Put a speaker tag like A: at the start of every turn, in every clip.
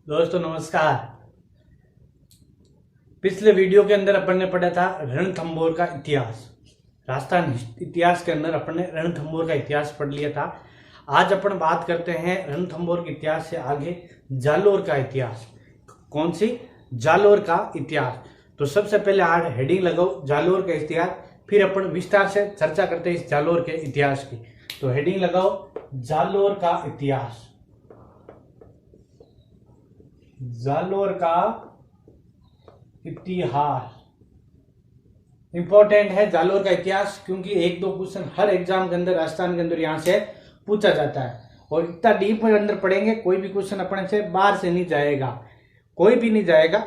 A: दोस्तों नमस्कार। पिछले वीडियो के अंदर अपन ने पढ़ा था रणथंभौर का इतिहास। राजस्थान इतिहास के अंदर अपन ने रणथंभौर का इतिहास पढ़ लिया था। आज अपन बात करते हैं रणथंभौर के इतिहास से आगे जालोर का इतिहास। कौन सी? जालोर का इतिहास। तो सबसे पहले आज हेडिंग लगाओ जालोर का इतिहास, फिर अपन विस्तार से चर्चा करते हैं इस जालोर के इतिहास की। तो हेडिंग लगाओ जालोर का इतिहास। जालोर का इतिहास इंपॉर्टेंट है। जालोर का इतिहास क्योंकि एक दो क्वेश्चन हर एग्जाम के अंदर राजस्थान के अंदर यहां से पूछा जाता है और इतना डीप में अंदर पढ़ेंगे कोई भी क्वेश्चन अपने से बाहर से नहीं जाएगा, कोई भी नहीं जाएगा।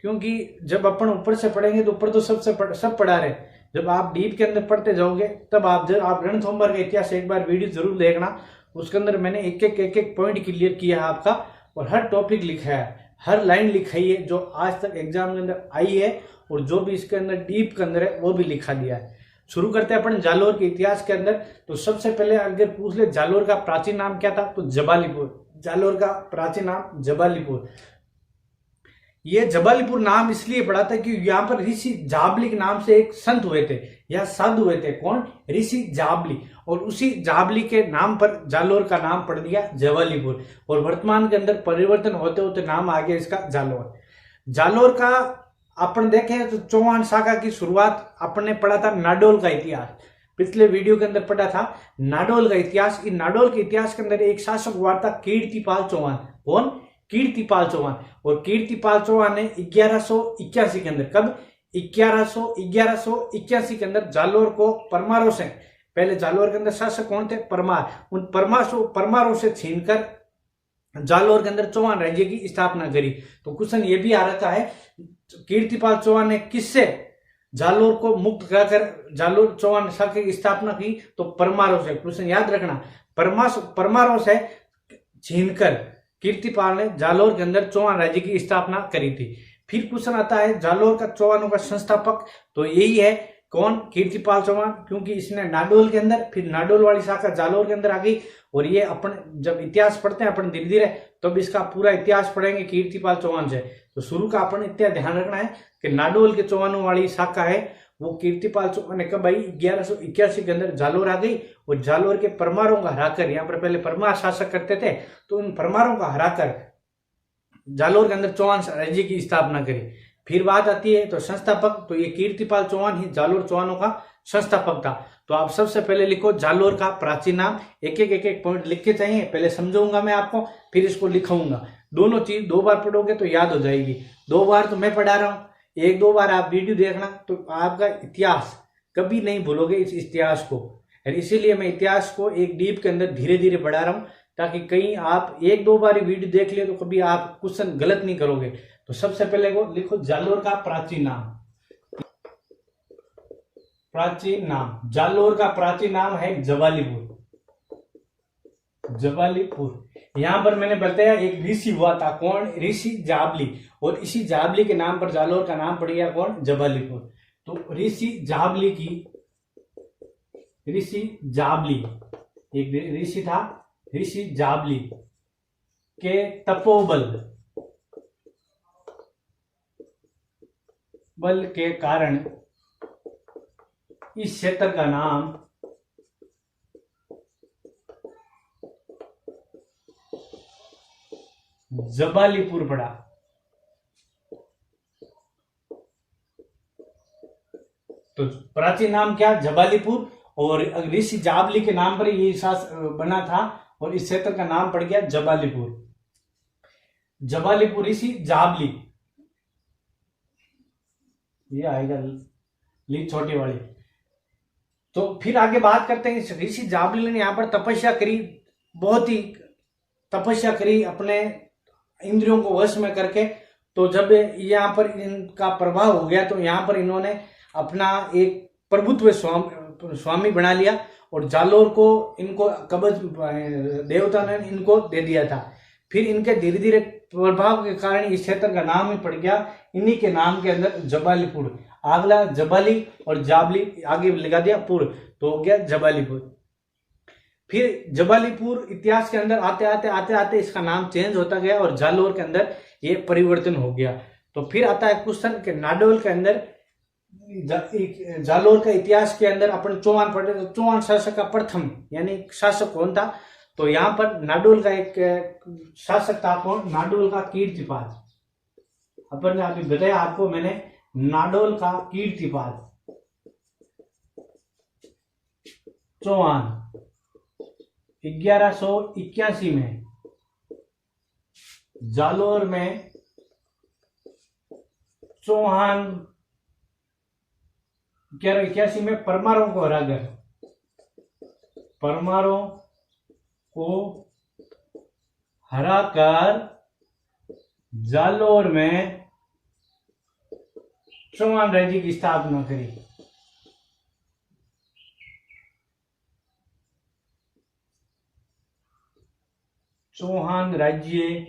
A: क्योंकि जब अपन ऊपर से पढ़ेंगे तो ऊपर तो सब पढ़ा रहे, जब आप डीप के अंदर पढ़ते जाओगे तब आप रणथंभौर का इतिहास एक बार वीडियो जरूर देखना। उसके अंदर मैंने एक एक पॉइंट क्लियर किया है आपका और हर टॉपिक लिखा है, हर लाइन लिखाई है जो आज तक एग्जाम के अंदर आई है और जो भी इसके अंदर डीप के अंदर है वो भी लिखा दिया है। शुरू करते हैं अपन जालोर के इतिहास के अंदर। तो सबसे पहले अगर पूछ ले जालोर का प्राचीन नाम क्या था तो जबालीपुर। जालोर का प्राचीन नाम जबालीपुर। ये जबालीपुर नाम इसलिए पड़ा था कि यहाँ पर ऋषि जाबली के नाम से एक संत हुए थे या साधु हुए थे। कौन? ऋषि जाबली। और उसी जाबली के नाम पर जालोर का नाम पड़ दिया जबालीपुर और वर्तमान के अंदर परिवर्तन होते होते नाम आ गया इसका जालोर। जालोर का अपन देखें तो चौहान शाखा की शुरुआत अपन ने पढ़ा था नाडोल का इतिहास। पिछले वीडियो के अंदर पढ़ा था नाडोल का इतिहास। इन नाडोल के इतिहास के अंदर एक शासक हुआ था कीर्तिपाल चौहान। कौन? कीर्तिपाल चौहान। और कीर्तिपाल चौहान ने 1181 के अंदर, कब? 1181 के अंदर जालोर को परमारों से, पहले जालोर के अंदर शासक कौन थे? परमार। उन परमारों से छीनकर जालोर के अंदर चौहान राज्य की स्थापना करी। तो क्वेश्चन ये भी आ रखा है कीर्तिपाल चौहान ने किससे जालोर को मुक्त कराकर जालोर चौहान शाखा की स्थापना की? तो परमारों से। क्वेश्चन याद रखना, परमारों से छीनकर कीर्तिपाल ने जालोर के अंदर चौहान राज्य की स्थापना करी थी। फिर क्वेश्चन आता है जालोर का चौहानों का संस्थापक, तो यही है कौन? कीर्तिपाल चौहान। क्योंकि इसने नाडोल के अंदर, फिर नाडोल वाली शाखा जालोर के अंदर आ गई। और ये अपन जब इतिहास पढ़ते हैं अपन धीरे धीरे तब इसका पूरा इतिहास पढ़ेंगे कीर्तिपाल चौहान से। तो शुरू का अपन इतना ध्यान रखना है कि नाडोल के चौहानों वाली शाखा है वो कीर्तिपाल चौहान ने कब आई? 1181 के अंदर जालोर आ गई और जालोर के परमारों का हराकर, यहाँ पर पहले परमार शासक करते थे, तो उन परमारों का हराकर जालोर के अंदर चौहान राज्य की स्थापना करी। फिर बात आती है तो संस्थापक, तो ये कीर्तिपाल चौहान ही जालोर चौहानों का संस्थापक था। तो आप सबसे पहले लिखो जालोर का प्राचीन नाम। एक एक पॉइंट लिख के चाहिए, पहले समझाऊंगा मैं आपको फिर इसको लिखाऊंगा। दोनों चीज दो बार पढ़ोगे तो याद हो जाएगी। दो बार तो मैं पढ़ा रहा हूं, एक दो बार आप वीडियो देखना तो आपका इतिहास कभी नहीं भूलोगे इस इतिहास को। और इसीलिए मैं इतिहास को एक डीप के अंदर धीरे धीरे बढ़ा रहा हूं ताकि कहीं आप एक दो बार वीडियो देख लिए तो कभी आप क्वेश्चन गलत नहीं करोगे। तो सबसे पहले वो लिखो जालोर का प्राचीन नाम। प्राचीन नाम, जालोर का प्राचीन नाम है जबालीपुर। जबालीपुर। यहां पर मैंने बताया एक ऋषि हुआ था। कौन? ऋषि जाबली। और इसी जाबली के नाम पर जालोर का नाम पड़ गया कौन? जबालीपुर। तो ऋषि जाबली एक ऋषि था, ऋषि जाबली के तपोबल के कारण इस क्षेत्र का नाम जबालीपुर पड़ा। तो प्राचीन नाम क्या? जबालीपुर। और ऋषि जाबली के नाम पर ये बना था और इस क्षेत्र का नाम पड़ गया जबालीपुर। जबालीपुर ऋषि जाबली, ये आएगा ली छोटी वाली। तो फिर आगे बात करते हैं, इस ऋषि जाबली ने यहाँ पर तपस्या करी, बहुत ही तपस्या करी अपने इंद्रियों को वश में करके। तो जब यहाँ पर इनका प्रभाव हो गया तो यहाँ पर इन्होंने अपना एक प्रभुत्व स्वामी बना लिया और जालोर को इनको कब्ज देवता ने इनको दे दिया था। फिर इनके धीरे धीरे प्रभाव के कारण इस क्षेत्र का नाम ही पड़ गया इन्हीं के नाम के अंदर जबालीपुर। अगला जबाली और जाबली आगे लगा दिया पुर, तो हो गया जबालीपुर। फिर जबालीपुर इतिहास के अंदर आते आते आते आते इसका नाम चेंज होता गया और जालोर के अंदर ये परिवर्तन हो गया। तो फिर आता है क्वेश्चन कि नाडोल के अंदर जालोर का इतिहास के अंदर अपन चौहान पढ़े तो चौहान शासक का प्रथम यानी शासक कौन था, तो यहाँ पर नाडोल का एक शासक था कौन, नाडोल का कीर्तिपाल। अपन ने अभी बताया आपको मैंने, नाडोल का कीर्तिपाल चौहान 1181 में जालोर में चौहान 1181 में परमारों को हराकर जालोर में चौहान राज्य की स्थापना करी। चौहान राज्य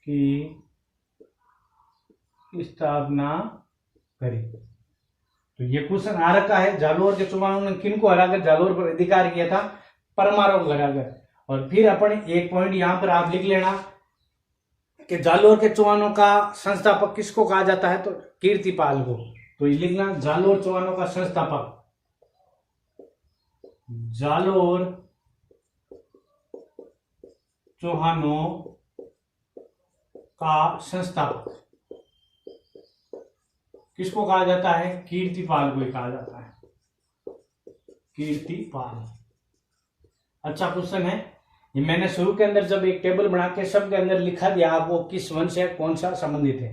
A: की स्थापना करी। तो ये क्वेश्चन आ रखा है, जालोर के चौहानों ने किनको हराकर जालोर पर अधिकार किया था, परमारों को हराकर। और फिर अपन एक पॉइंट यहां पर आप लिख लेना कि जालोर के चौहानों का संस्थापक किसको कहा जाता है, तो कीर्तिपाल को। तो ये लिखना, जालोर चौहानों का संस्थापक, जालोर चौहानों का संस्थापक किसको कहा जाता है, कीर्तिपाल को ही कहा जाता है, कीर्तिपाल। अच्छा क्वेश्चन है ये, मैंने शुरू के अंदर जब एक टेबल बना के सब के अंदर लिखा दिया आपको किस वंश से कौन सा संबंधित है।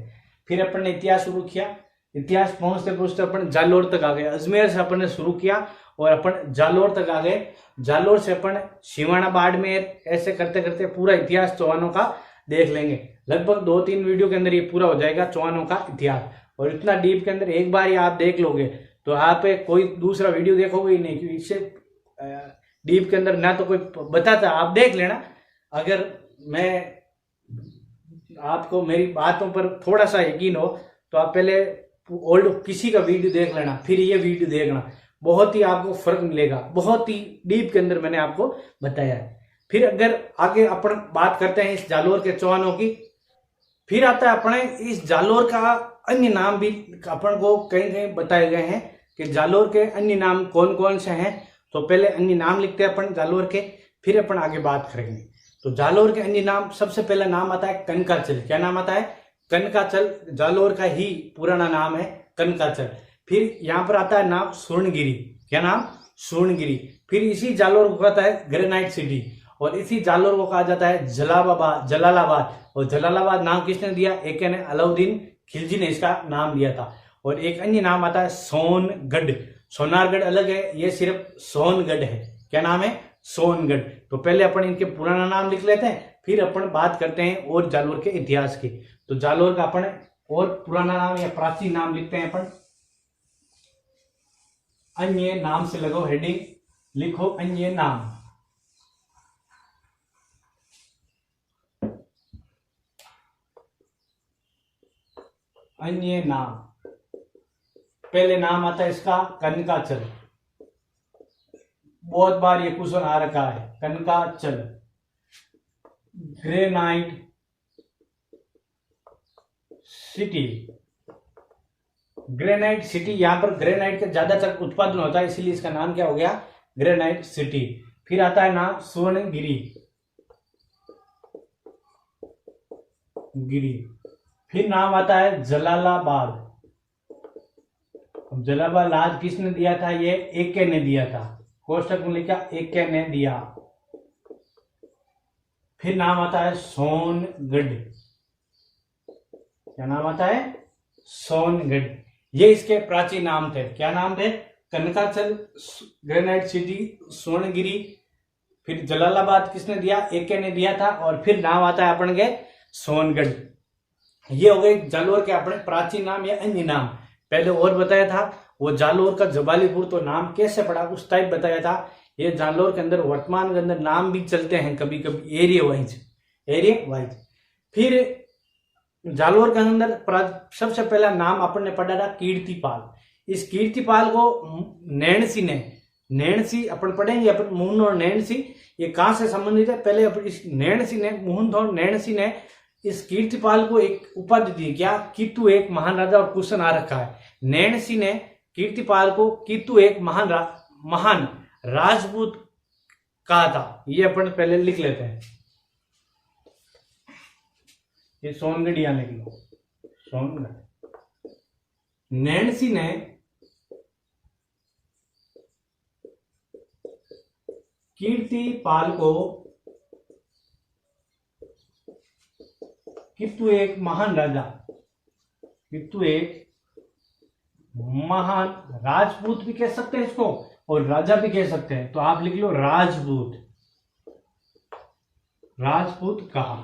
A: फिर अपन ने इतिहास शुरू किया, इतिहास पहुंचते पहुंचते अपन जालोर तक आ गए। अजमेर से अपन ने शुरू किया और अपन जालोर तक आ गए। जालोर से अपन सिवाना बाड़मेर, ऐसे करते करते पूरा इतिहास चौहानों का देख लेंगे। लगभग 2-3 वीडियो के अंदर ये पूरा हो जाएगा चौहानों का इतिहास। और इतना डीप के अंदर एक बार ही आप देख लोगे तो आप कोई दूसरा वीडियो देखोगे ही नहीं, क्योंकि इससे डीप के अंदर ना तो कोई बताता, आप देख लेना। अगर मैं आपको मेरी बातों पर थोड़ा सा यकीन हो तो आप पहले ओल्ड किसी का वीडियो देख लेना, फिर ये वीडियो देखना, बहुत ही आपको फर्क मिलेगा। बहुत ही डीप के अंदर मैंने आपको बताया है। फिर अगर आगे अपन बात करते हैं इस जालोर के चौहानों की, फिर आता है अपने इस जालोर का अन्य नाम भी अपन को कहीं कहीं बताए गए हैं कि जालोर के अन्य नाम कौन कौन से हैं। तो पहले अन्य नाम लिखते हैं अपन जालोर के, फिर अपन आगे बात करेंगे। तो जालोर के अन्य नाम, सबसे पहला नाम आता है कनकाचल। क्या नाम आता है, कनकाचल। जालोर का ही पुराना नाम है कनकाचल। फिर यहाँ पर आता है नाम स्वर्णगिरी। क्या नाम, स्वर्णगिरी। फिर इसी जालोर को कहता है ग्रेनाइट सिटी, और इसी जालोर को कहा जाता है जलालाबाद। और जलालाबाद नाम किसने दिया, एक ने अलाउद्दीन खिलजी ने इसका नाम दिया था। और एक अन्य नाम आता है सोनगढ़। सोनारगढ़ अलग है, ये सिर्फ सोनगढ़ है। क्या नाम है, सोनगढ़। तो पहले अपन इनके पुराना नाम लिख लेते हैं, फिर अपन बात करते हैं और जालोर के इतिहास की। तो जालोर का अपन और पुराना नाम या प्राचीन नाम लिखते हैं अपन। अन्य नाम से लगाओ हेडिंग, लिखो अन्य नाम। अन्य नाम, पहले नाम आता है इसका कनकाचल। बहुत बार ये क्वेश्चन आ रखा है, Kanakachal. Granite city, granite city. यहां पर ग्रेनाइट का ज्यादातर उत्पादन होता है, इसीलिए इसका नाम क्या हो गया, ग्रेनाइट सिटी। फिर आता है नाम स्वर्णगिरी, गिरी। फिर नाम आता है जलालाबाद। अब जलालाबाद किसने दिया था, ये एके ने दिया था। कोष्टक में लिखा एके ने दिया। फिर नाम आता है सोनगढ़। क्या नाम आता है, सोनगढ़। ये इसके प्राचीन नाम थे। क्या नाम थे, कनकाचल, ग्रेनाइट सिटी, स्वर्णगिरी। फिर जलालाबाद किसने दिया, एके ने दिया था। और फिर नाम आता है अपन के सोनगढ़। ये हो गए जालोर के अपने प्राचीन नाम या अन्य नाम। पहले और बताया था वो जालोर का जबालीपुर, तो नाम कैसे पड़ा उस टाइप बताया था। ये जालोर के अंदर वर्तमान के अंदर नाम भी चलते हैं कभी कभी एरिया वाइज। फिर जालोर के अंदर सबसे पहला नाम अपन ने पढ़ा था कीर्तिपाल। इस कीर्तिपाल को नैणसी ने नैणसी अपन पढ़ेंगे, अपन मुहुन और नैणसी ये कहां से संबंधित है। पहले अपन इस नैणसी ने, मुहुन और नैणसी ने इस कीर्तिपाल को एक उपाधि दी, क्या, कि तू एक महान राजा, और क्वेश्चन आ रखा है। नैणसी ने कीर्तिपाल को कि तू एक महान राजपूत कहा था। ये अपन पहले लिख लेते हैं, ये सोनगढ़िया लिख लो, सोनगढ़। नैणसी ने कीर्तिपाल को कि तू एक महान राजा, कि तू एक महान राजपूत भी कह सकते हैं इसको, और राजा भी कह सकते हैं, तो आप लिख लो राजपूत, राजपूत कहा।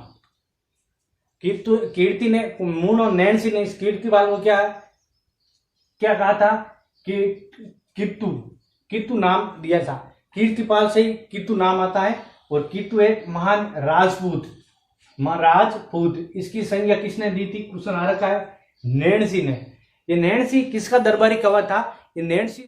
A: कीर्ति ने, मुन और नैणसी ने इस कीर्तिपाल को क्या कहा था कि कित्तू नाम दिया था। कीर्तिपाल से ही कित्तू नाम आता है, और कित्तू एक महान राजपूत, इसकी संज्ञा किसने दी थी, क्वेश्चन आ रखा है, नैणसी ने। ये नैणसी किसका दरबारी कवि था, ये नैणसी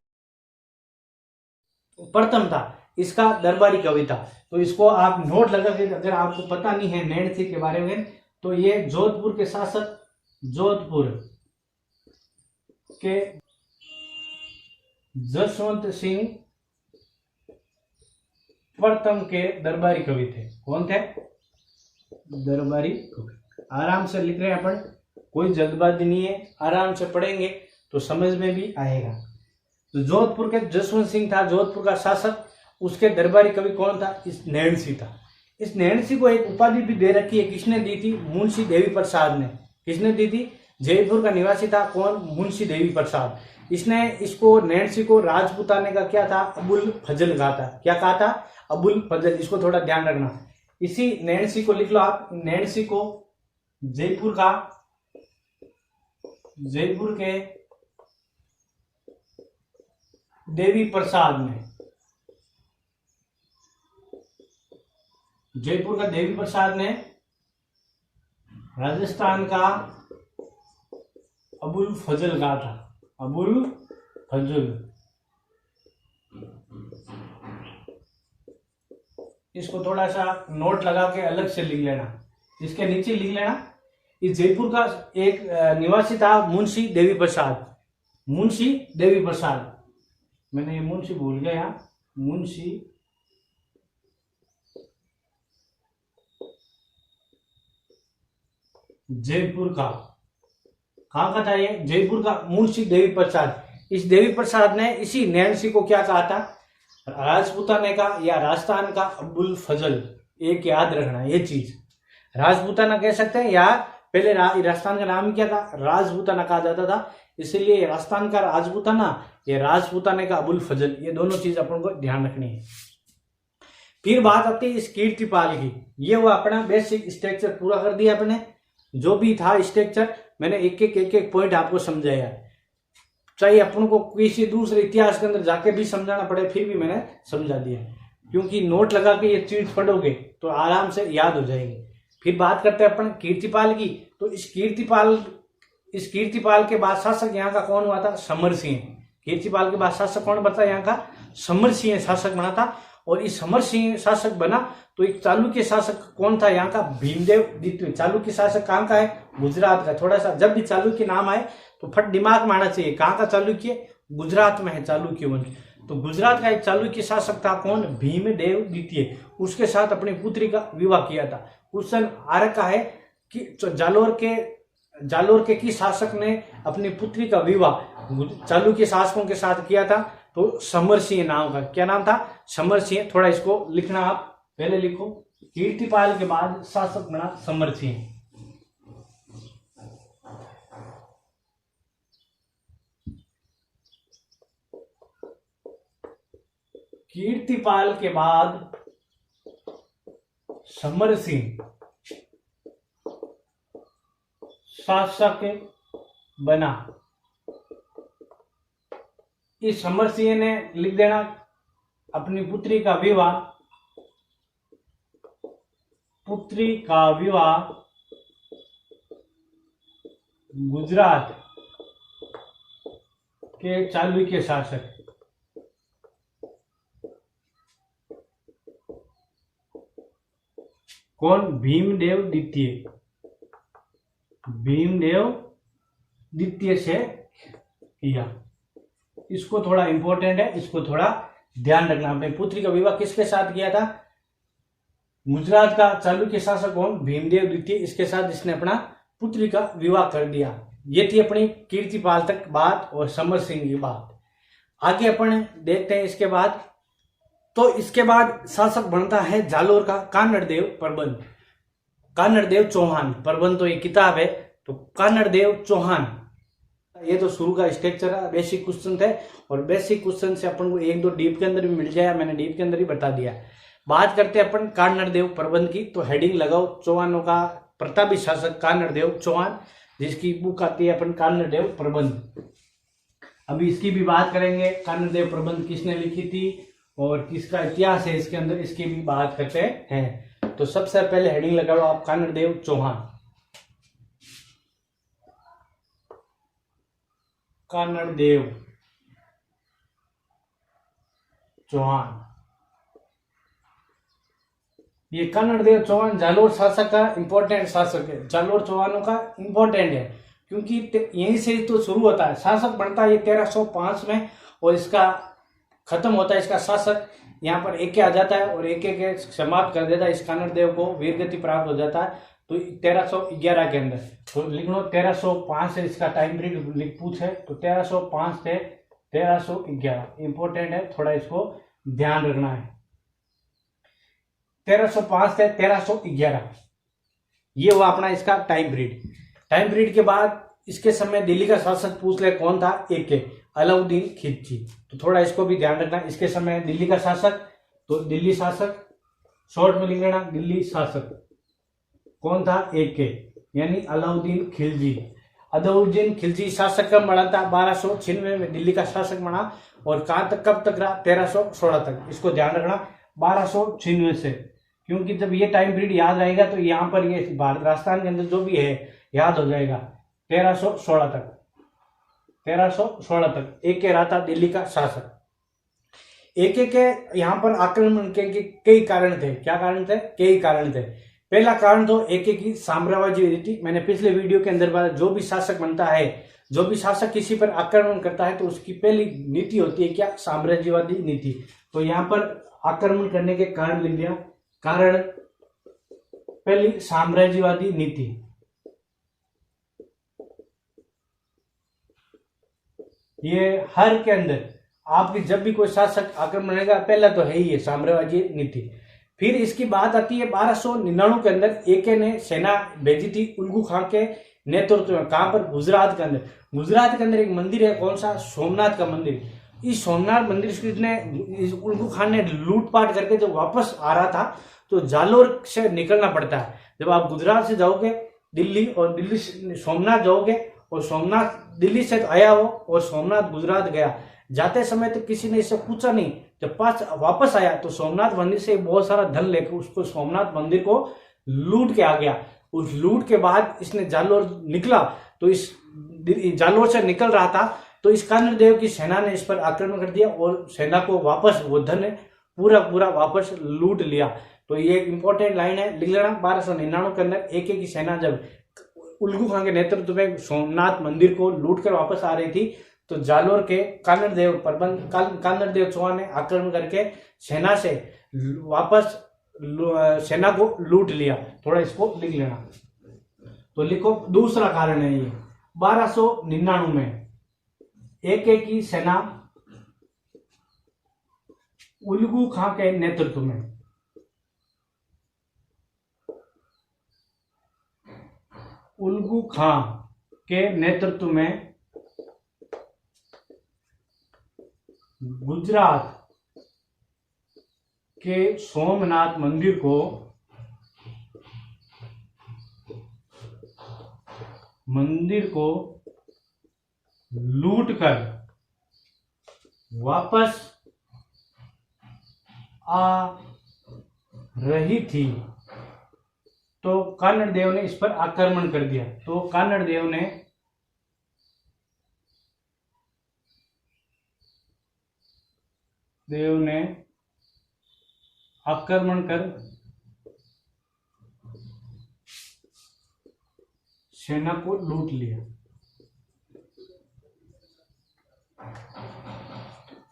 A: प्रथम था, इसका दरबारी कवि था। तो इसको आप नोट लगा के, अगर आपको पता नहीं है नैणसी के बारे में, तो ये जोधपुर के शासक, जोधपुर के जसवंत सिंह प्रथम के दरबारी कवि थे। कौन थे, दरबारी कवि। आराम से लिख रहे हैं अपन, कोई जल्दबाजी नहीं है, आराम से पढ़ेंगे तो समझ में भी आएगा। तो जोधपुर के जसवंत सिंह था, जोधपुर का शासक, उसके दरबारी कवि कौन था, इस नैणसी था। इस नैणसी को एक उपाधि भी दे रखी है, किसने दी थी, मुंशी देवी प्रसाद ने। किसने दी थी, जयपुर का निवासी था कौन, मुंशी देवी प्रसाद। इसने इसको, नैणसी को राजपूताने का क्या था, अबुल फजल कहा था। क्या कहा था, अबुल फजल। इसको थोड़ा ध्यान रखना। इसी नैणसी को लिख लो आप, नैणसी को जयपुर के देवी प्रसाद ने, जयपुर का देवी प्रसाद ने राजस्थान का अबुल फजल कहा था, अबुल फजल। इसको थोड़ा सा नोट लगा के अलग से लिख लेना, इसके नीचे लिख लेना, इस जयपुर का एक निवासी था मुंशी देवी प्रसाद, मुंशी देवी प्रसाद। मैंने ये मुंशी भूल गया यहाँ, मुंशी जयपुर का, कहाँ का था ये, जयपुर का मुंशी देवी प्रसाद। इस देवी प्रसाद ने इसी नैणसी को क्या कहा था, राजपूताने का या राजस्थान का अबुल फजल। एक याद रखना ये चीज, राजपूताना कह सकते हैं, या पहले राजस्थान का नाम क्या था, राजपूताना कहा जाता था, इसीलिए राजस्थान का राजपूताना, ये राजपूताने का अबुल फजल। ये दोनों चीज अपन को ध्यान रखनी है। फिर बात आती है इस कीर्तिपाल की। ये वो अपना बेसिक स्ट्रक्चर पूरा कर दिया अपने, जो भी था स्ट्रक्चर मैंने एक एक पॉइंट आपको समझाया। चाहे अपन को किसी दूसरे इतिहास के अंदर जाके भी समझाना पड़े, फिर भी मैंने समझा दिया, क्योंकि नोट लगा के ये चीज पढ़ोगे तो आराम से याद हो जाएगी। फिर बात करते हैं अपन कीर्तिपाल की। तो इस कीर्तिपाल के बाद शासक यहाँ का कौन हुआ था, समर सिंह। कीर्तिपाल के बाद शासक कौन बचा यहाँ का, समर सिंह शासक बना था। और इस समर सिंह शासक बना तो एक चालुक्य शासक कौन था यहाँ का, भीमदेव द्वितीय। चालुक्य शासक कहाँ का है, गुजरात का। थोड़ा सा जब भी चालुक्य नाम आए तो फट दिमाग में आना चाहिए, कहाँ का चालुक्य, गुजरात में है चालुक्य वंश। तो गुजरात का एक चालुक्य शासक था कौन, भीमदेव द्वितीय। उसके साथ अपनी पुत्री का विवाह किया था। क्वेश्चन आ रखा है कि जालोर के किस शासक ने अपनी पुत्री का विवाह चालुक्य शासकों के साथ किया था, तो समर सिंह नाम का। क्या नाम था, समर सिंह। थोड़ा इसको लिखना, आप पहले लिखो, कीर्तिपाल के बाद शासक बना समर सिंह। कीर्तिपाल के बाद समर सिंह शासक बना। इस समर सिंह ने, लिख देना, अपनी पुत्री का विवाह गुजरात के चालुक्य शासक कौन? भीमदेव द्वितीय, भीमदेव द्वितीय से किया। इसको थोड़ा इंपॉर्टेंट है, इसको थोड़ा ध्यान रखना। अपने पुत्री का विवाह किसके साथ किया था? गुजरात का चालुक्य शासक कौन? भीमदेव द्वितीय, इसके साथ इसने अपना पुत्री का विवाह कर दिया। ये थी अपनी कीर्तिपाल तक बात और समर सिंह की बात। आगे अपन देखते हैं इसके बाद। तो इसके बाद शासक बनता है जालोर का कानड़देव प्रबंध, कानड़देव चौहान। प्रबंध तो ये किताब है, तो कानड़देव चौहान। ये तो शुरू का स्ट्रक्चर है, बेसिक क्वेश्चन थे, और बेसिक क्वेश्चन से अपन को एक दो डीप के अंदर भी मिल जाए, मैंने डीप के अंदर ही बता दिया। बात करते हैं अपन कानड़देव प्रबंध की, तो हेडिंग लगाओ चौहानों का प्रतापी शासक कानड़देव चौहान, जिसकी बुक आती है अपन कानड़देव प्रबंध। अभी इसकी भी बात करेंगे, कानड़देव प्रबंध किसने लिखी थी और किसका इतिहास है इसके अंदर, इसकी भी बात करते हैं। तो सबसे पहले हेडिंग लगाओ आप कानड़देव चौहान, कानड़देव चौहान। ये कानड़देव चौहान जालोर शासक का इंपॉर्टेंट शासक है, जालोर चौहानों का इंपॉर्टेंट है, क्योंकि यहीं से तो शुरू होता है। शासक बनता है ये 1305 में, और इसका खत्म होता है इसका शासक यहाँ पर एक आ जाता है, और एक समाप्त कर देता है। इस कानड़देव को वीरगति प्राप्त हो जाता है तो 1311 के अंदर। तो लिख लो 1305 से इसका टाइम पीरियड पूछे, तो 1305 से 1311 इंपॉर्टेंट है, थोड़ा इसको ध्यान रखना है। 1305 से 1311 ये हुआ अपना इसका टाइम पीरियड। टाइम पीरियड के बाद इसके समय दिल्ली का शासक पूछ ले कौन था? एक अलाउद्दीन खिलजी। तो थोड़ा इसको भी ध्यान रखना। इसके समय दिल्ली का शासक, तो दिल्ली शासक शॉर्ट में लिख लेना, दिल्ली शासक कौन था? एक यानी अलाउद्दीन खिलजी। अलाउद्दीन खिलजी शासक कब बना था? 1296 में दिल्ली का शासक बना, और कहां तक कब तक रहा? 1316 तक। इसको ध्यान रखना 1296 से, क्योंकि जब ये टाइम पीरियड याद रहेगा तो यहाँ पर ये भारत राजस्थान के अंदर जो भी है याद हो जाएगा। 1316 तक, 1316 तक एक के रहा था दिल्ली का शासक। एक के यहाँ पर आक्रमण के कई कारण थे। क्या कारण थे? कई कारण थे। पहला कारण तो एक की साम्राज्यवादी नीति। मैंने पिछले वीडियो के अंदर बताया, जो भी शासक बनता है, जो भी शासक किसी पर आक्रमण करता है, तो उसकी पहली नीति होती है क्या? साम्राज्यवादी नीति। तो यहाँ पर आक्रमण करने के कारण लिख दिया, कारण पहली साम्राज्यवादी नीति। ये हर के अंदर आपकी जब भी कोई शासक आक्रमण करेगा, पहला तो है ही है साम्राज्यवादी नीति। फिर इसकी बात आती है 1299 के अंदर एक ने सेना भेजी थी उल्गू खां के नेतृत्व में। कहां पर? गुजरात के अंदर। गुजरात के अंदर एक मंदिर है, कौन सा? सोमनाथ का मंदिर। इस सोमनाथ मंदिर ने उल्गू खान ने लूटपाट करके जब वापस आ रहा था, तो जालोर से निकलना पड़ता है। जब आप गुजरात से जाओगे दिल्ली, और दिल्ली से सोमनाथ जाओगे, और सोमनाथ दिल्ली से आया हो और सोमनाथ गुजरात गया, जाते समय तो किसी ने इससे पूछा नहीं। जब पास वापस आया तो सोमनाथ मंदिर से बहुत सारा धन लेकर उसको सोमनाथ मंदिर को लूट के आ गया। उस लूट के बाद इसने जालोर निकला, तो इस जालोर से निकल रहा था, तो इस कानड़देव की सेना ने इस पर आक्रमण कर दिया, और सेना को वापस वो धन पूरा वापस लूट लिया। तो ये एक इंपॉर्टेंट लाइन है, लिख लेना। 1299 के अंदर एक की सेना जब उल्गू खां के नेतृत्व में सोमनाथ मंदिर को लूट कर वापस आ रही थी, तो जालोर के कानड़देव प्रबंध कानड़देव चौहान ने आक्रमण करके सेना से वापस सेना को लूट लिया। थोड़ा इसको लिख लेना। तो लिखो दूसरा कारण है ये 1299 में एक की सेना उल्गू खां के नेतृत्व में, उल्गू खां के नेतृत्व में गुजरात के सोमनाथ मंदिर को लूटकर वापस आ रही थी, तो कानड़देव ने इस पर आक्रमण कर दिया। तो कानड़देव ने आक्रमण कर सेना को लूट लिया।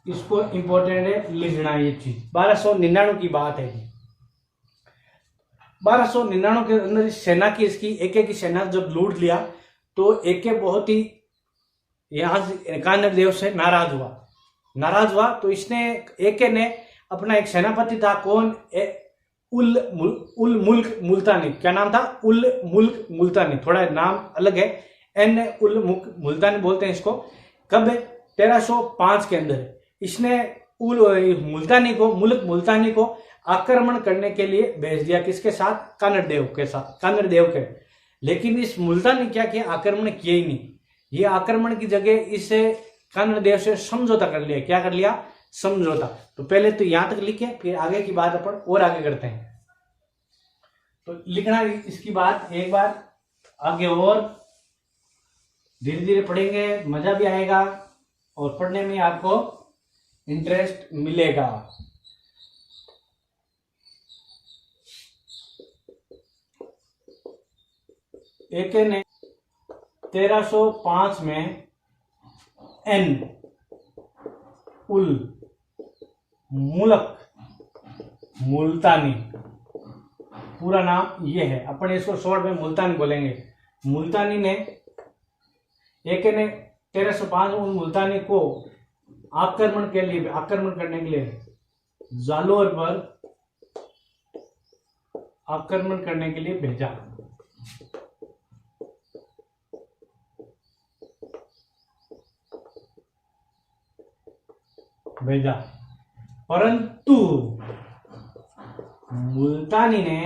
A: इसको इंपॉर्टेंट है लिखना ये चीज। 1299 की बात है। 1299 के अंदर इस सेना की, इसकी एके की सेना जब लूट लिया तो एके बहुत ही यहां से कानर देव से नाराज हुआ। तो इसने, एके ने अपना एक सेनापति था, कौन, उल मुल्क मुल्तानी। क्या नाम था? उल मुल्क मुल्तानी। थोड़ा नाम अलग है, एन उल मुल्क मुल्तानी बोलते हैं इसको। कब? 1305 के अंदर इसने मुल्क मुल्तानी को आक्रमण करने के लिए भेज दिया। किसके साथ? कानर देव के। लेकिन इस मुल्तान ने क्या किया? आक्रमण किया ही नहीं। ये आक्रमण की जगह इसे कानर देव से समझौता कर लिया। क्या कर लिया? समझौता। तो पहले तो यहां तक लिखे, फिर आगे की बात अपन और आगे करते हैं। तो लिखना इसकी बात एक बार, आगे और धीरे धीरे पढ़ेंगे, मजा भी आएगा और पढ़ने में आपको इंटरेस्ट मिलेगा। एके ने 1305 में एन उल मुल्क मुल्तानी, पूरा नाम ये है, अपन इसको शॉर्ट में मुल्तानी बोलेंगे। मुल्तानी ने, एके ने 1305 उन मुल्तानी को आक्रमण करने के लिए जालोर पर आक्रमण करने के लिए भेजा। परंतु मुल्तानी ने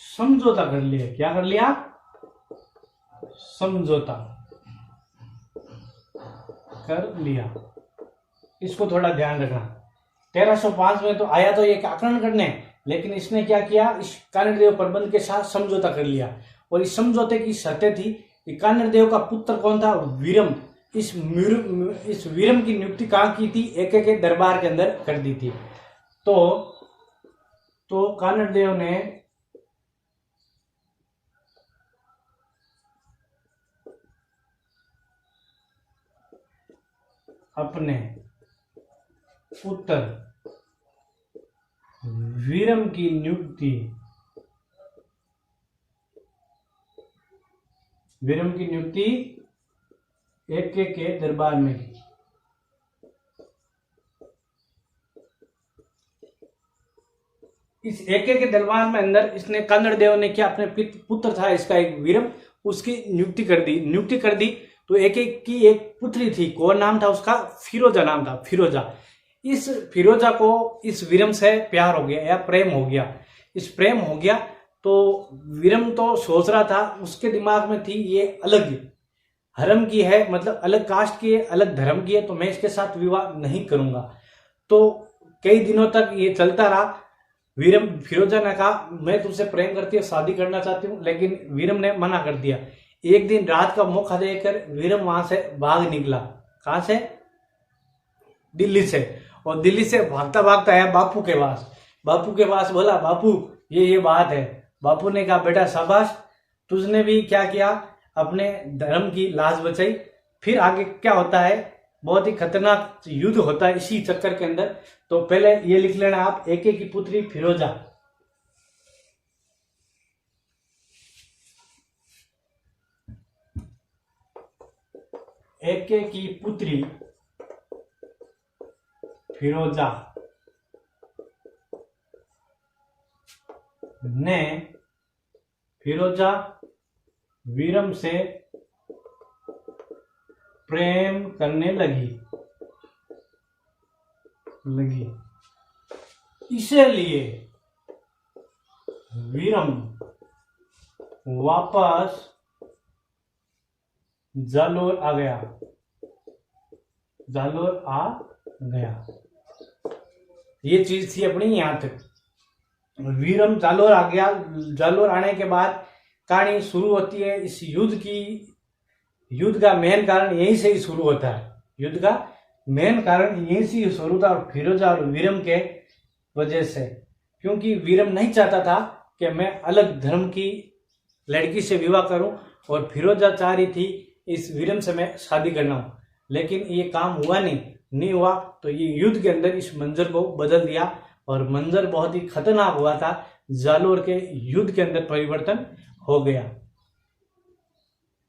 A: समझौता कर लिया। क्या कर लिया? समझौता कर लिया। इसको थोड़ा ध्यान रखना। 1305 में तो आया तो ये आक्रमण करने, लेकिन इसने क्या किया? इस कानर देव प्रबंध के साथ समझौता कर लिया। और इस समझौते की शर्तें थी कि कानर देव का पुत्र कौन था? वीरम। इस वीरम की नियुक्ति कहां की थी? एके के दरबार के अंदर कर दी थी। तो कानर देव ने अपने पुत्र वीरम की नियुक्ति एके के दरबार में की। इस एके के दरबार में अंदर इसने, कानड़ देव ने क्या, अपने पुत्र था इसका एक वीरम, उसकी नियुक्ति कर दी। तो एके की एक पुत्री थी, कौन नाम था उसका? फिरोजा नाम था, फिरोजा। इस फिरोजा को इस वीरम से प्यार हो गया या प्रेम हो गया। तो वीरम तो सोच रहा था, उसके दिमाग में थी ये अलग धर्म की है, मतलब अलग कास्ट की है, अलग धर्म की है, तो मैं इसके साथ विवाह नहीं करूंगा। तो कई दिनों तक ये चलता रहा। फिरोजा ने कहा मैं तुमसे प्रेम करती हूँ, शादी करना चाहती हूँ, लेकिन वीरम ने मना कर दिया। एक दिन रात का मौका देकर वीरम वहां से भाग निकला। कहां से? दिल्ली से। और दिल्ली से भागता भागता आया बापू के पास बोला, बापू ये बात है। बापू ने कहा बेटा शाबाश, तुझने भी क्या किया? अपने धर्म की लाज बचाई। फिर आगे क्या होता है? बहुत ही खतरनाक युद्ध होता है इसी चक्कर के अंदर। तो पहले ये लिख लेना आप, एके की पुत्री फिरोजा। एके की पुत्री फिरोजा ने फिरोजा वीरम से प्रेम करने लगी। इसलिए वीरम वापस जालोर आ गया। ये चीज थी अपनी यहां तक। वीरम जालोर आ गया। जालोर आने के बाद कहानी शुरू होती है इस युद्ध की। युद्ध का मेन कारण यहीं से ही शुरू होता है। और फिरोजा और वीरम के वजह से, क्योंकि वीरम नहीं चाहता था कि मैं अलग धर्म की लड़की से विवाह करूं और फिरोजा चाह रही थी इस वीरम से मैं शादी करना हूं, लेकिन ये काम हुआ नहीं हुआ तो ये युद्ध के अंदर इस मंजर को बदल दिया और मंजर बहुत ही खतरनाक हुआ था। जालोर के युद्ध के अंदर परिवर्तन हो गया।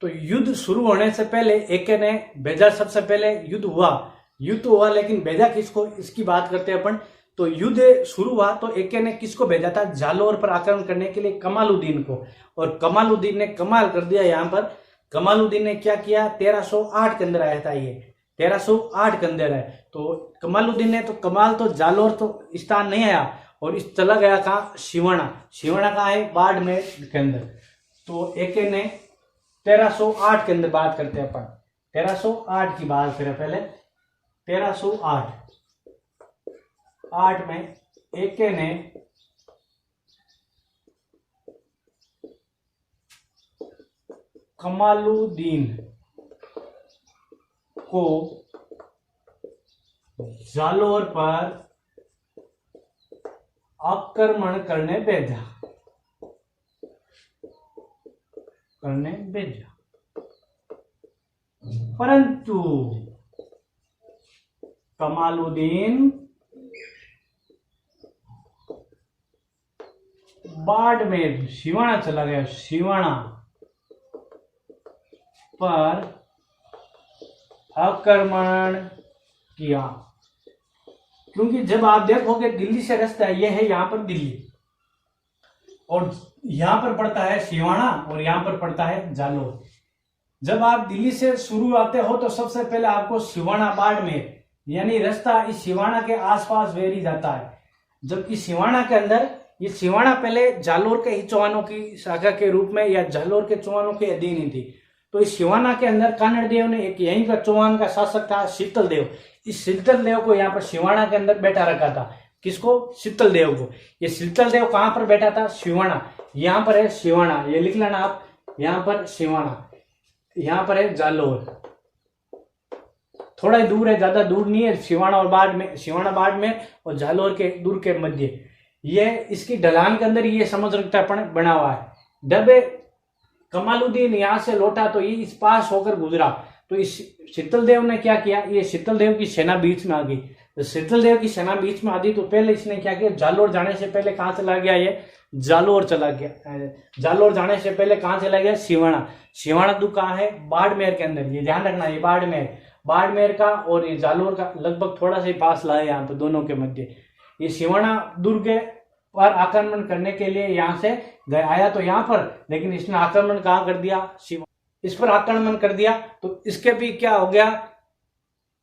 A: तो युद्ध शुरू होने से पहले एके ने भेजा, सबसे पहले युद्ध हुआ लेकिन भेजा किसको, इसकी बात करते हैं अपन। तो युद्ध शुरू हुआ तो एके ने किसको भेजा था, जालोर पर आक्रमण करने के लिए कमालुद्दीन को, और कमालुद्दीन ने कमाल कर दिया। यहाँ पर कमालुद्दीन ने क्या किया, 1308 के अंदर आया था, ये 1308 के अंदर है। तो कमालुद्दीन ने तो कमाल तो जालोर तो स्थान नहीं आया और इस चला गया कहा सिवाना कहाँ है, बाड़मेर के अंदर। तो एके ने 1308 के अंदर बात करते हैं अपन, 1308 की बात करें पहले। 1308 में एके ने कमालुद्दीन को जालोर पर आक्रमण करने भेजा। परंतु कमालुद्दीन बाड़मेर सिवाना चला गया, सिवाना पर आक्रमण किया। क्योंकि जब आप देखोगे दिल्ली से रास्ता है, यह है यहाँ पर दिल्ली, और यहां पर पड़ता है सिवाना और यहां पर पड़ता है जालोर। जब आप दिल्ली से शुरू आते हो तो सबसे पहले आपको सिवाना बाड़मेर यानी रास्ता इस सिवाना के आसपास वेरी जाता है, जबकि सिवाना के अंदर ये सिवाना पहले जालोर के ही चौहानों की शाखा के रूप में या जालोर के चौहानों के अधीन ही थी। तो इस सिवाना के अंदर कानड़ देव ने, एक यहीं का चौहान का शासक था शीतल देव, इस शीतल देव को यहाँ पर सिवाना के अंदर बैठा रखा था। किसको, शीतल देव को। ये शीतल देव कहां पर बैठा था, सिवाना, यहां पर है सिवाना, ये लिख लेना आप, यहां पर सिवाना, यहां पर है जालोर। थोड़ा ही दूर है, ज्यादा दूर नहीं है, सिवाना और बाड़मेर, सिवाना बाड़मेर और जालोर के दूर के मध्य। ये इसकी ढलान के अंदर ये समुद्र बना हुआ है। जब कमालुद्दीन यहां से लौटा तो ये इस पास होकर गुजरा, तो इस शीतल देव ने क्या किया, ये शीतल देव की सेना बीच में आ गई। तो शीतल देव की सेना बीच में आती तो पहले इसने क्या किया, जालोर जाने से पहले कहां चला गया, ये जालोर चला गया। जालोर जाने से पहले कहां चला गया, सिवाना दुर्ग कहां है, बाड़मेर के अंदर, ये ध्यान रखना, ये बाड़मेर का और ये जालोर का लगभग थोड़ा सा ही पास ला है यहाँ पे दोनों के मध्य। ये सिवाना दुर्ग पर आक्रमण करने के लिए यहाँ से आया तो यहाँ पर, लेकिन इसने आक्रमण कहाँ कर दिया, इस पर आक्रमण कर दिया। तो इसके भी क्या हो गया,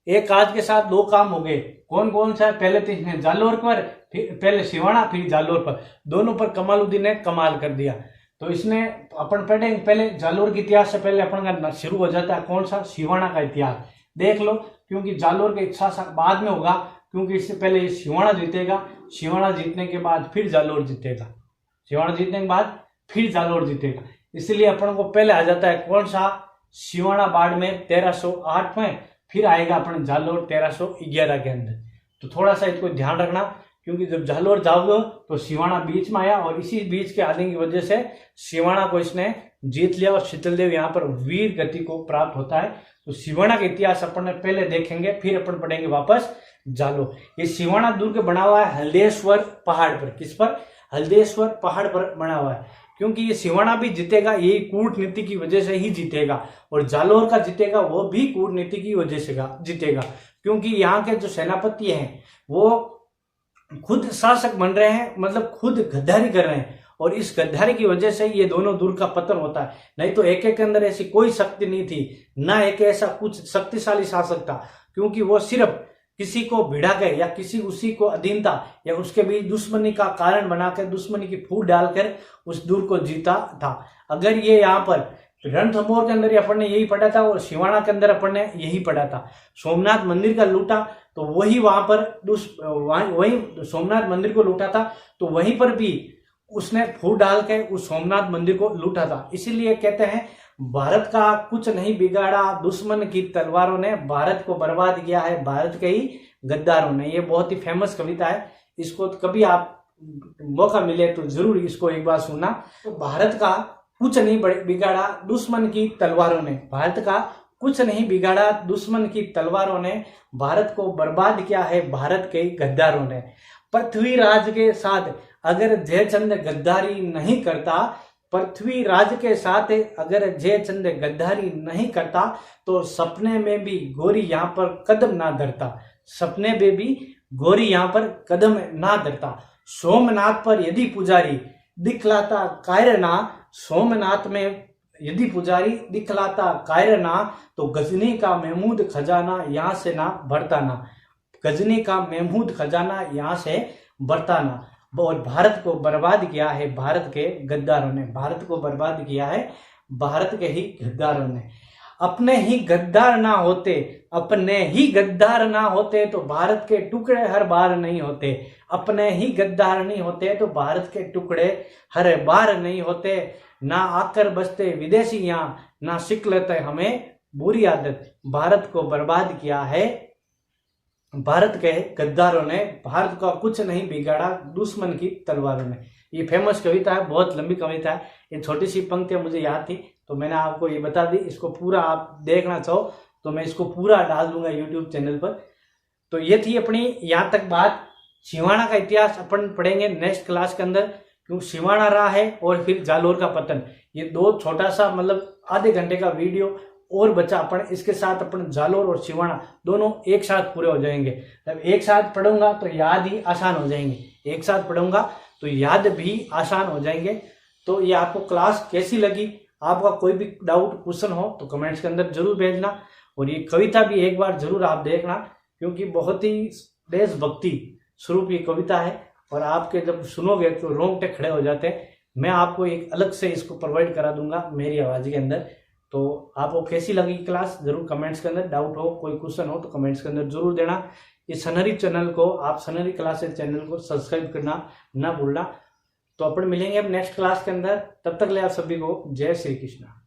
A: एक काज के साथ दो काम हो गए। कौन कौन सा, पहले तो इसने जालोर पर, फिर पहले सिवाना फिर जालोर पर, दोनों पर कमालुद्दीन ने कमाल कर दिया। तो इसने अपन पढ़ेंगे, पहले जालोर के इतिहास से पहले अपन का शुरू हो जाता है कौन सा, सिवाना का इतिहास देख लो, क्योंकि जालोर का इतिहास बाद में होगा, क्योंकि इससे पहले सिवाना जीतेगा, सिवाना जीतने के बाद फिर जालोर जीतेगा, सिवाना जीतने के बाद फिर जालोर जीतेगा। इसलिए अपन को पहले आ जाता है कौन सा, सिवाना बाड़मेर 1308 में, फिर आएगा अपन जालोर 1311 के अंदर। तो थोड़ा सा इसको ध्यान रखना, क्योंकि जब जालोर जाओगे तो सिवाना बीच में आया और इसी बीच के आने की वजह से सिवाना को इसने जीत लिया और शीतल देव यहाँ पर वीर गति को प्राप्त होता है। तो सिवाना का इतिहास अपन पहले देखेंगे, फिर अपन पढ़ेंगे वापस जालोर। ये सिवाना दुर्ग बना हुआ है हल्देश्वर पहाड़ पर, किस पर, हल्देश्वर पहाड़ पर बना हुआ है। क्योंकि ये सिवाना भी जीतेगा, यही कूटनीति की वजह से ही जीतेगा, और जालोर का जीतेगा वो भी कूटनीति की वजह से जीतेगा, क्योंकि यहाँ के जो सेनापति हैं वो खुद शासक बन रहे हैं, मतलब खुद गद्दारी कर रहे हैं, और इस गद्दारी की वजह से ये दोनों दुर्ग का पतन होता है। नहीं तो एक के अंदर ऐसी कोई शक्ति नहीं थी, ना एक ऐसा कुछ शक्तिशाली शासक था, क्योंकि वो सिर्फ किसी को भिड़ा के या किसी उसी को अधीनता या उसके बीच दुश्मनी का कारण बनाकर, दुश्मनी की फूट डालकर उस दुर्ग को जीता था। अगर ये यहाँ पर रणथंभौर के अंदर अपन ने यही पढ़ा था और सिवाना के अंदर अपन ने यही पढ़ा था, सोमनाथ मंदिर का लूटा तो वही वहां पर वही सोमनाथ मंदिर को लूटा था, तो वहीं पर भी उसने फूट डाल के उस सोमनाथ मंदिर को लूटा था। इसीलिए कहते हैं भारत का कुछ नहीं बिगाड़ा, दुश्मन की तलवारों ने भारत को बर्बाद किया है, भारत के ही गद्दारों ने। ये बहुत ही फेमस कविता है, इसको कभी आप मौका मिले तो जरूर इसको एक बार सुनना। तो भारत का कुछ नहीं बिगाड़ा दुश्मन की तलवारों ने, भारत का कुछ नहीं बिगाड़ा दुश्मन की तलवारों ने, भारत को बर्बाद किया है भारत के गद्दारों ने। पृथ्वीराज के साथ अगर जयचंद गद्दारी नहीं करता, पृथ्वीराज के साथ अगर जयचंद गद्दारी नहीं करता तो सपने में भी गौरी यहाँ पर कदम ना धरता, सपने में भी गौरी यहाँ पर कदम ना धरता। सोमनाथ पर यदि पुजारी दिखलाता कायरना, सोमनाथ में यदि पुजारी दिखलाता कायरना, तो गजनी का महमूद खजाना यहाँ से ना भरता ना, गजनी का महमूद खजाना यहाँ से भरता ना। और भारत को बर्बाद किया है भारत के गद्दारों ने, भारत को बर्बाद किया है भारत के ही गद्दारों ने। अपने ही गद्दार ना होते, अपने ही गद्दार ना होते तो भारत के टुकड़े हर बार नहीं होते, अपने ही गद्दार नहीं होते तो भारत के टुकड़े हर बार नहीं होते। ना आकर बसते विदेशी यहाँ, ना सीख लेते हमें बुरी आदत, भारत को बर्बाद किया है भारत के गद्दारों ने, भारत का कुछ नहीं बिगाड़ा दुश्मन की तलवारों ने। ये फेमस कविता है, बहुत लंबी कविता है, ये छोटी सी पंक्तियां मुझे याद थी तो मैंने आपको ये बता दी। इसको पूरा आप देखना चाहो तो मैं इसको पूरा डाल दूंगा यूट्यूब चैनल पर। तो ये थी अपनी यहाँ तक बात। सिवाना का इतिहास अपन पढ़ेंगे नेक्स्ट क्लास के अंदर, क्योंकि सिवाना रहा है और फिर जालोर का पतन, ये दो छोटा सा मतलब आधे घंटे का वीडियो और बचा। अपन इसके साथ अपन जालोर और सिवाना दोनों एक साथ पूरे हो जाएंगे। जब एक साथ पढ़ूंगा तो याद ही आसान हो जाएंगे, एक साथ पढ़ूंगा तो याद भी आसान हो जाएंगे। तो ये आपको क्लास कैसी लगी, आपका कोई भी डाउट क्वेश्चन हो तो कमेंट्स के अंदर जरूर भेजना। और ये कविता भी एक बार जरूर आप देखना, क्योंकि बहुत ही देशभक्ति स्वरूप ये कविता है और आपके जब सुनोगे तो रोंगटे खड़े हो जाते हैं। मैं आपको एक अलग से इसको प्रोवाइड करा दूंगा मेरी आवाज के अंदर। तो आपको कैसी लगी क्लास जरूर कमेंट्स के अंदर, डाउट हो कोई क्वेश्चन हो तो कमेंट्स के अंदर जरूर देना। इस सनहरी चैनल को आप सनहरी क्लासेस चैनल को सब्सक्राइब करना ना भूलना। तो अपन मिलेंगे अब नेक्स्ट क्लास के अंदर, तब तक ले आप सभी को जय श्री कृष्णा।